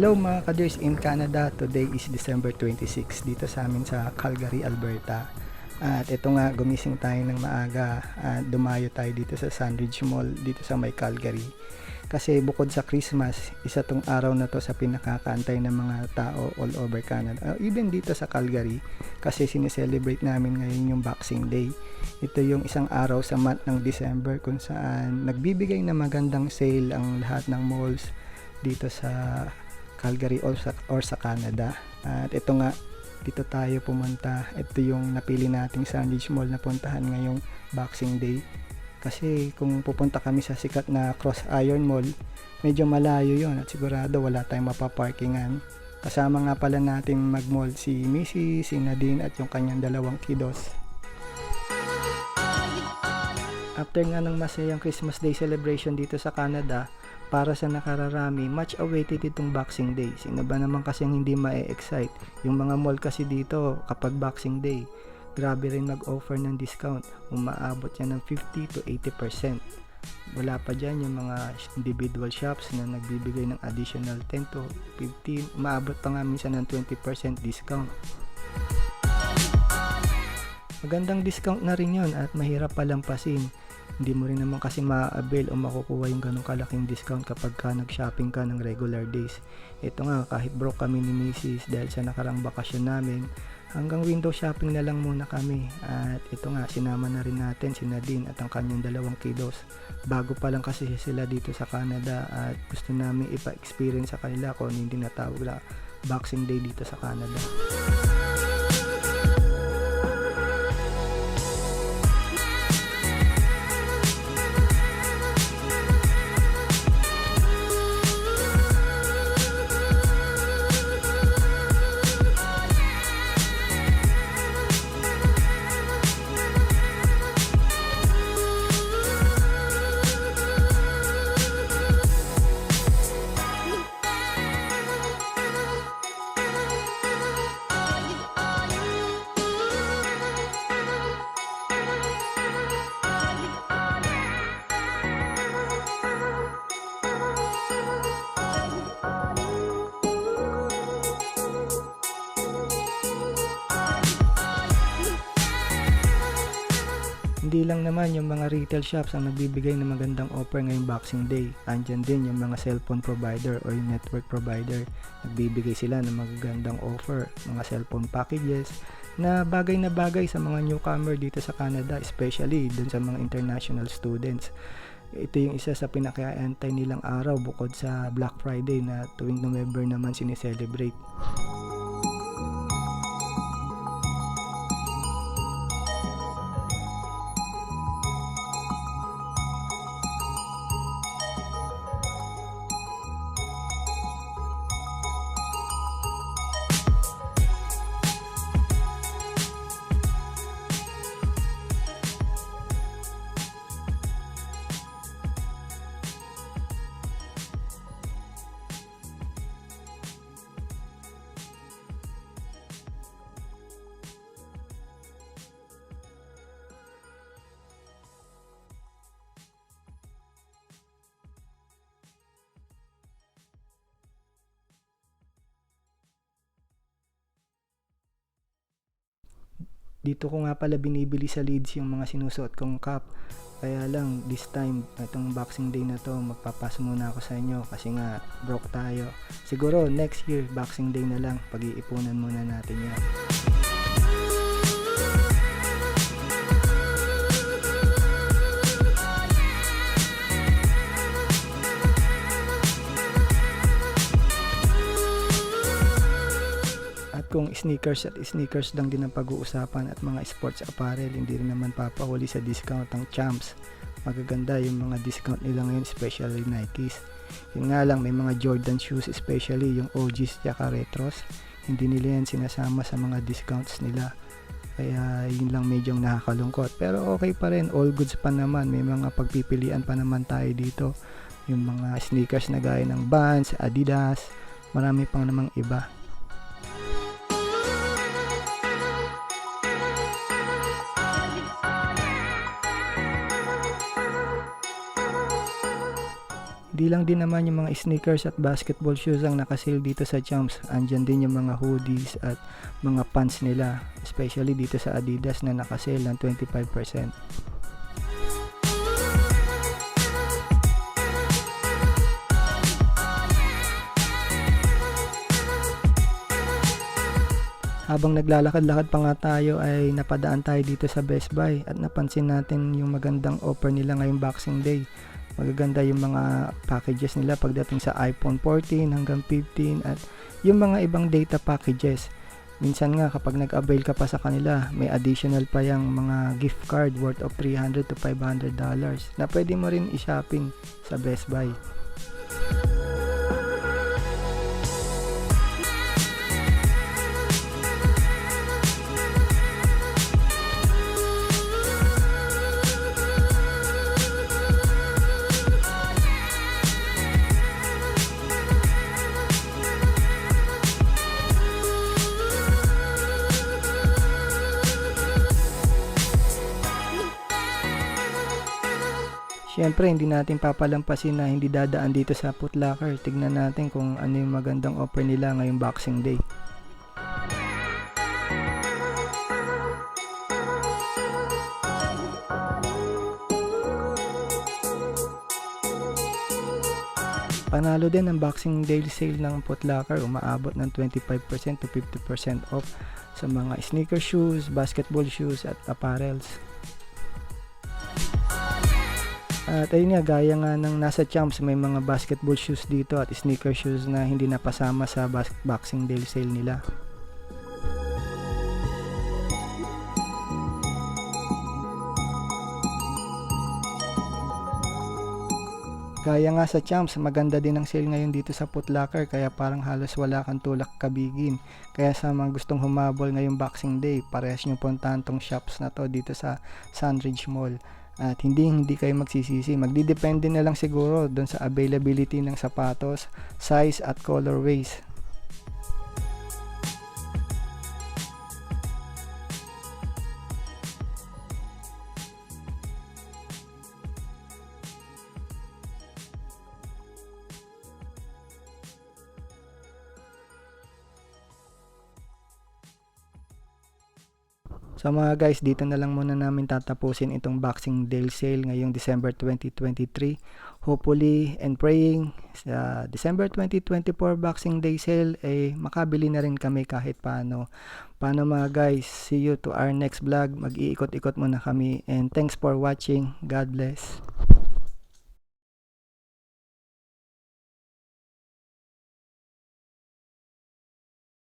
Hello mga ka-dears in Canada, today is December 26 dito sa amin sa Calgary, Alberta. At ito nga, gumising tayo ng maaga at dumayo tayo dito sa Sandridge Mall dito sa may Calgary. Kasi bukod sa Christmas, isa tong araw na to sa pinakakantay ng mga tao all over Canada. Even dito sa Calgary, kasi sineselebrate namin ngayon yung Boxing Day. Ito yung isang araw sa month ng December kung saan nagbibigay na magandang sale ang lahat ng malls dito sa Calgary or sa Canada. At ito nga, dito tayo pumunta. Ito yung napili nating Sandwich Mall na puntahan ngayong Boxing Day. Kasi kung pupunta kami sa sikat na Cross Iron Mall, medyo malayo yon at sigurado wala tayong mapaparkingan. Kasama nga pala nating mag-mall si Missy, si Nadine at yung kanyang dalawang kiddos. After nga ng masayang Christmas Day celebration dito sa Canada, para sa nakararami, much awaited itong Boxing Day. Sino ba naman kasi ang hindi ma-excite? Yung mga mall kasi dito kapag Boxing Day, grabe rin mag-offer ng discount. Umaabot yan ng 50 to 80%. Wala pa dyan yung mga individual shops na nagbibigay ng additional 10 to 15. Umaabot pa nga minsan ng 20% discount. Magandang discount na rin yun at mahirap palampasin. Hindi mo rin naman kasi ma-avail o makukuha yung ganong kalaking discount kapag ka nag-shopping ka ng regular days. Ito nga, kahit broke kami ni Mrs. dahil sa nakarang bakasyon namin, hanggang window shopping na lang muna kami. At ito nga, sinama na rin natin si Nadine at ang kanyang dalawang kiddos. Bago pa lang kasi sila dito sa Canada at gusto namin ipa-experience sa kanila kung hindi natawag na Boxing Day dito sa Canada. Hindi lang naman yung mga retail shops ang nagbibigay ng magandang offer ngayong Boxing Day. Andyan din yung mga cellphone provider o yung network provider. Nagbibigay sila ng magagandang offer, mga cellphone packages na bagay sa mga newcomer dito sa Canada, especially dun sa mga international students. Ito yung isa sa pinakaantay nilang araw bukod sa Black Friday na tuwing November naman sineselebrate. Dito ko nga pala binibili sa Leeds yung mga sinusuot kong cap. Kaya lang this time, itong Boxing Day na to, magpapaso muna ako sa inyo kasi nga broke tayo. Siguro next year, Boxing Day na lang, pag-iipunan muna natin yan. Kung sneakers lang din ang pag-uusapan at mga sports apparel, hindi rin naman papahuli sa discount ang Champs. Magaganda yung mga discount nila ngayon, especially Nikes. Yun nga lang, may mga Jordan shoes, especially yung OGs tsaka retros, hindi nila yan sinasama sa mga discounts nila. Kaya yun lang medyo nakakalungkot. Pero okay pa rin, all goods pa naman, may mga pagpipilian pa naman tayo dito. Yung mga sneakers na gaya ng Vans, Adidas, marami pang namang iba. Di lang din naman yung mga sneakers at basketball shoes ang nakasale dito sa Champs. Andyan din yung mga hoodies at mga pants nila, especially dito sa Adidas na nakasale ng 25%. Habang naglalakad-lakad pa nga tayo ay napadaan tayo dito sa Best Buy at napansin natin yung magandang offer nila ngayong Boxing Day. Magaganda yung mga packages nila pagdating sa iPhone 14 hanggang 15 at yung mga ibang data packages. Minsan nga kapag nag-avail ka pa sa kanila, may additional pa yung mga gift card worth of $300 to $500 na pwede mo rin i-shopping sa Best Buy. Siyempre, hindi natin papalampasin na hindi dadaan dito sa Foot Locker. Tignan natin kung ano yung magandang offer nila ngayong Boxing Day. Panalo din ang Boxing Day sale ng Foot Locker, umaabot ng 25% to 50% off sa mga sneaker shoes, basketball shoes at apparels. At ayun nga, gaya nga ng nasa Champs, may mga basketball shoes dito at sneaker shoes na hindi napasama sa Boxing Day sale nila. Gaya nga sa Champs, maganda din ang sale ngayon dito sa Foot Locker, kaya parang halos wala kang tulak kabigin. Kaya sa mga gustong humabol ngayong Boxing Day, parehas nyo puntahan tong shops na to dito sa Sunridge Mall. At hindi kayo magsisisi. Magdidepende na lang siguro doon sa availability ng sapatos, size at colorways. So mga guys, dito na lang muna namin tatapusin itong Boxing Day sale ngayong December 2023. Hopefully and praying sa December 2024 Boxing Day sale ay makabili na rin kami kahit paano. Paano mga guys, see you to our next vlog. Mag-iikot-ikot muna kami and thanks for watching. God bless.